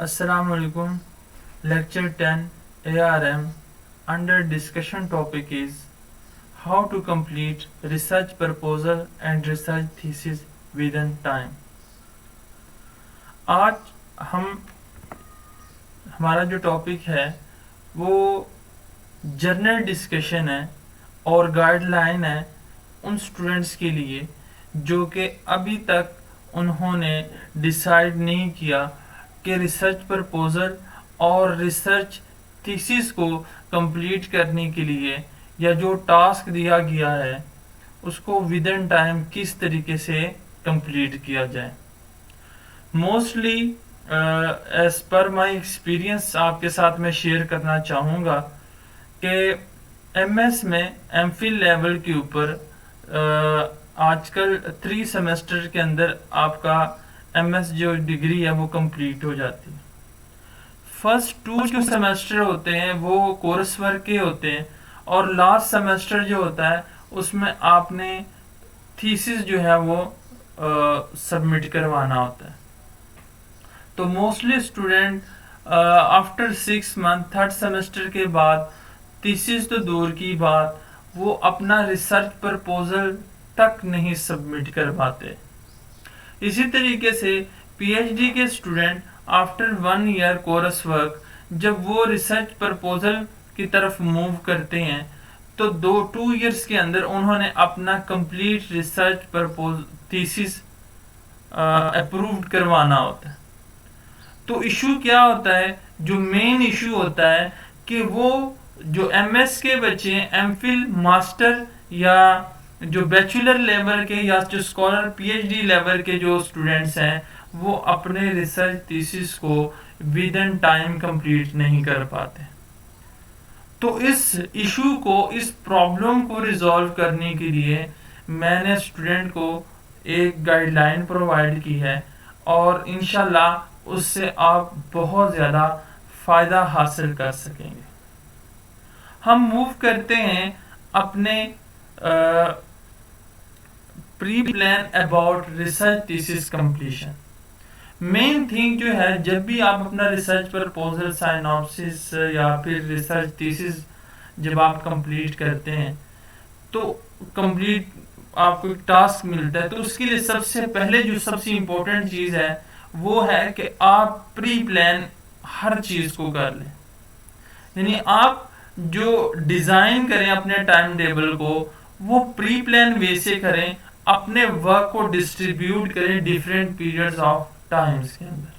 Assalamualaikum. Lecture 10 ARM. Under discussion topic is how to complete research proposal and research thesis within time. आज हम हमारा जो topic है वो जर्नल डिस्कशन है और गाइडलाइन है उन स्टूडेंट्स के लिए जो कि अभी तक उन्होंने डिसाइड नहीं किया कि रिसर्च प्रपोजल और रिसर्च थीसिस को कंप्लीट करने के लिए या जो टास्क दिया गया है उसको विद इन टाइम किस तरीके से कंप्लीट किया जाए। Mostly as per my experience आपके साथ मैं शेयर करना चाहूँगा कि एमएस में एमफिल लेवल के ऊपर आजकल 3 सेमेस्टर के अंदर आपका एमएस जो डिग्री है वो कंप्लीट हो जाती है। फर्स्ट 2 जो सेमेस्टर होते हैं वो कोर्स वर्क के होते हैं और लास्ट सेमेस्टर जो होता है उसमें आपने थीसिस जो है वो सबमिट करवाना होता है। तो mostly student after 6 month third semester के बाद थीसिस तो दूर की बात वो अपना रिसर्च प्रपोजल तक नहीं सबमिट कर पाते। इसी तरीके से पीएचडी के student after 1 year course work जब वो रिसर्च प्रपोजल की तरफ मूव करते हैं तो 2 ईयर्स के अंदर उन्होंने अपना complete research proposal thesis approved करवाना होता है। तो इशू क्या होता है, जो मेन इशू होता है कि वो जो एमएस के बच्चे एमफिल मास्टर या जो बैचलर लेवल के या जो स्कॉलर पीएचडी लेवल के जो स्टूडेंट्स हैं वो अपने रिसर्च थीसिस को विद इन टाइम कंप्लीट नहीं कर पाते। तो इस इशू को, इस प्रॉब्लम को रिजॉल्व करने के लिए मैंने स्टूडेंट को एक गाइडलाइन प्रोवाइड की है और इंशाल्लाह उससे आप बहुत ज़्यादा फ़ायदा हासिल कर सकेंगे। हम मूव करते हैं अपने pre plan about research thesis completion. Main thing जो है, जब भी आप अपना रिसर्च प्रपोजल साइनॉप्सिस या फिर रिसर्च थीसिस जब आप कंप्लीट करते हैं तो कंप्लीट आपको एक टास्क मिलता है, तो उसके लिए सबसे पहले जो सबसे इम्पोर्टेंट चीज़ है वो है कि आप प्री प्लान हर चीज़ को कर लें। यानी आप जो डिज़ाइन करें अपने टाइम टेबल को वो प्री प्लान वे से करें, अपने वर्क को डिस्ट्रीब्यूट करें डिफरेंट पीरियड्स ऑफ टाइम्स के अंदर।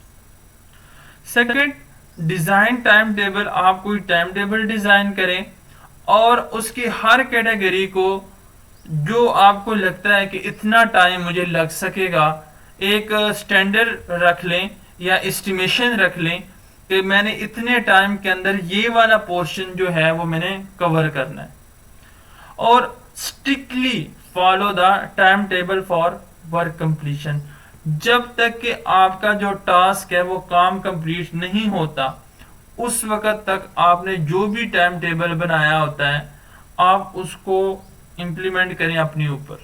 सेकंड, डिजाइन टाइम टेबल, आप कोई टाइम टेबल डिजाइन करें और उसकी हर कैटेगरी को जो आपको लगता है कि इतना टाइम मुझे लग सकेगा एक स्टैंडर्ड रख लें या एस्टिमेशन रख लें कि मैंने इतने टाइम के अंदर ये वाला पोर्शन जो है वो मैंने कवर करना है और strictly follow the time table for work completion. जब तक कि आपका जो टास्क है वो काम कंप्लीट नहीं होता उस वक्त तक आपने जो भी टाइम टेबल बनाया होता है आप उसको इम्प्लीमेंट करें अपने ऊपर।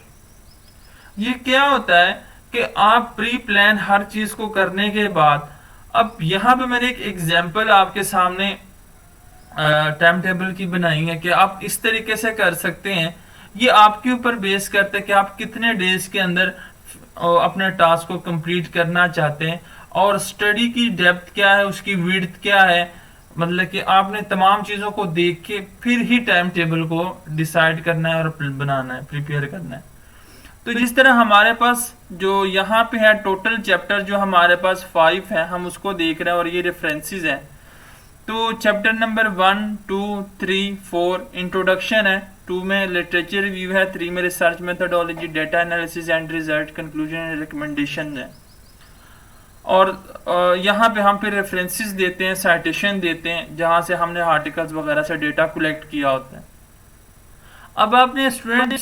ये क्या होता है कि आप प्री प्लान हर चीज को करने के बाद, अब यहाँ पे मैंने एक एग्जाम्पल आपके सामने टाइम टेबल की बनाई है कि आप इस तरीके से कर सकते हैं। ये आपके ऊपर बेस करते हैं कि आप कितने डेज के अंदर अपने टास्क को कंप्लीट करना चाहते हैं और स्टडी की डेप्थ क्या है, उसकी विड्थ क्या है, मतलब कि आपने तमाम चीज़ों को देख के फिर ही टाइम टेबल को डिसाइड करना है और बनाना है, प्रिपेयर करना है। तो जिस तरह हमारे पास जो यहाँ पे है टोटल चैप्टर जो हमारे पास 5 है, हम उसको देख रहे हैं और ये रेफरेंसेस हैं। तो चैप्टर नंबर 1, 2, 3, 4 इंट्रोडक्शन है, 2 में लिटरेचर रिव्यू है, 3 में research methodology, data analysis and result, conclusion and recommendation है। और यहाँ पे हम फिर रेफरेंसेस देते हैं, साइटेशन देते हैं जहाँ से हमने आर्टिकल्स वगैरह से डेटा कलेक्ट किया होता है। अब आपने स्टूडेंट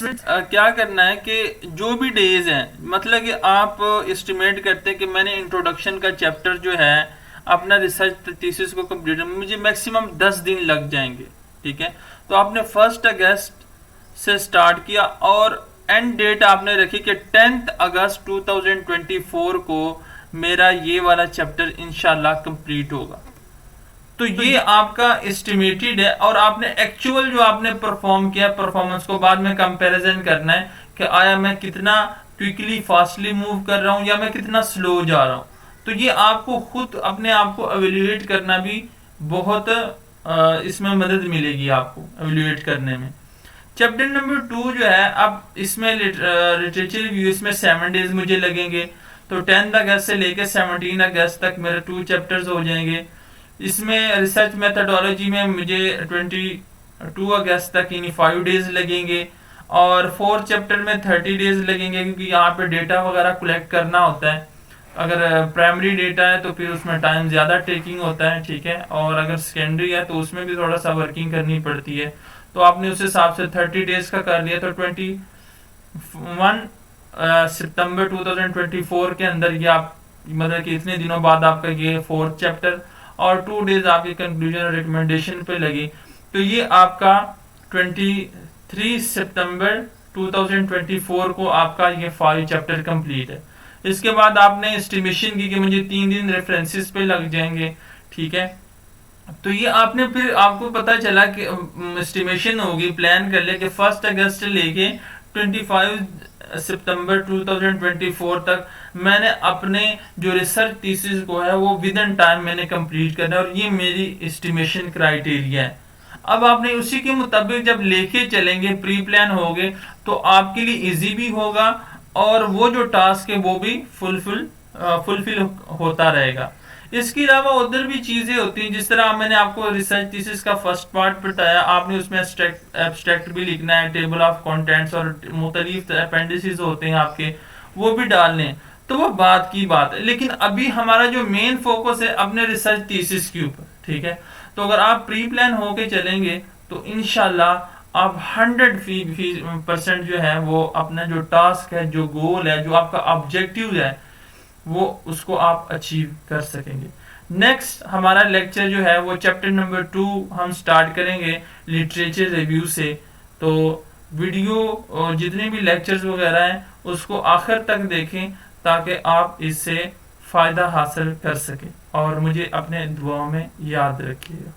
क्या करना है कि जो भी डेज हैं, मतलब कि आप एस्टिमेट करते हैं कि मैंने इंट्रोडक्शन का चैप्टर जो है अपना रिसर्च थीसिस को कंप्लीट मुझे मैक्सिमम 10 दिन लग जाएंगे, ठीक है। तो आपने 1 अगस्त से स्टार्ट किया और एंड डेट आपने रखी कि 10 अगस्त 2024 को मेरा ये वाला चैप्टर इंशाल्लाह कंप्लीट होगा। तो ये आपका एस्टिमेटेड है, और आपने एक्चुअल जो आपने परफॉर्म किया परफॉर्मेंस को बाद में कंपैरिजन करना है कि आया मैं कितना क्विकली फास्टली मूव कर रहा हूँ या मैं कितना स्लो जा रहा हूँ। तो ये आपको खुद अपने आप को एवेल्युएट करना भी बहुत इसमें मदद मिलेगी आपको एवेल्युएट करने में। चैप्टर नंबर 2 जो है, अब इसमें लिटरेचर रिव्यू, इसमें 7 डेज मुझे लगेंगे। तो 10 अगस्त से लेकर 17 अगस्त तक मेरे 2 चैप्टर्स हो जाएंगे। इसमें रिसर्च मेथडोलॉजी में मुझे 22 अगस्त तक यानी 5 डेज लगेंगे, और 4 चैप्टर में 30 डेज लगेंगे, क्योंकि यहाँ पे डेटा वगैरह कलेक्ट करना होता है। अगर प्राइमरी डेटा है तो फिर उसमें टाइम ज़्यादा टेकिंग होता है, ठीक है, और अगर सेकेंडरी है तो उसमें भी थोड़ा सा वर्किंग करनी पड़ती है। तो आपने उस हिसाब से 30 डेज का कर लिया, तो 21 सितंबर 2024 के अंदर ये आप मतलब कि इतने दिनों बाद आपका ये 4th चैप्टर और 2 डेज आपके कंक्लूजन और रिकमेंडेशन पे लगी। तो ये आपका 23 सितंबर 2024 को आपका ये 5 चैप्टर कंप्लीट है। इसके बाद आपने एस्टिमेशन की कि मुझे 3 दिन रेफरेंसेस पे लग जाएंगे, ठीक है। तो ये आपने फिर आपको पता चला कि एस्टिमेशन होगी, प्लान कर लिया कि 1 अगस्त से लेके 25 सितंबर 2024 तक मैंने अपने जो रिसर्च थीसिस को है वो विद इन टाइम मैंने कंप्लीट करना है, और ये मेरी एस्टिमेशन क्राइटेरिया है। अब आपने उसी के मुताबिक जब लेके चलेंगे, प्री प्लान होगे, तो आपके लिए इजी भी होगा, और वो जो टास्क है वो भी फुलफिल होता रहेगा। इसके अलावा उधर भी चीजें होती हैं, जिस तरह मैंने आपको रिसर्च थीसिस का फर्स्ट पार्ट बताया, आपने उसमें एब्स्ट्रैक्ट भी लिखना है, टेबल ऑफ कंटेंट्स और मुख्तलिफ अपेंडिसेस होते हैं आपके, वो भी डालने हैं। तो वो बात की बात है, लेकिन अभी हमारा जो मेन फोकस है अपने रिसर्च थीसिस के ऊपर, ठीक है। तो अगर आप प्री प्लान होके चलेंगे तो इंशाल्लाह आप 100% जो है वो अपना जो टास्क है, जो गोल है, जो आपका ऑब्जेक्टिव है, वो उसको आप अचीव कर सकेंगे। नेक्स्ट हमारा लेक्चर जो है वो चैप्टर नंबर 2 हम स्टार्ट करेंगे लिटरेचर रिव्यू से। तो वीडियो जितने भी लेक्चर्स वगैरह हैं उसको आखिर तक देखें ताकि आप इससे फ़ायदा हासिल कर सकें, और मुझे अपने दुआओं में याद रखिएगा।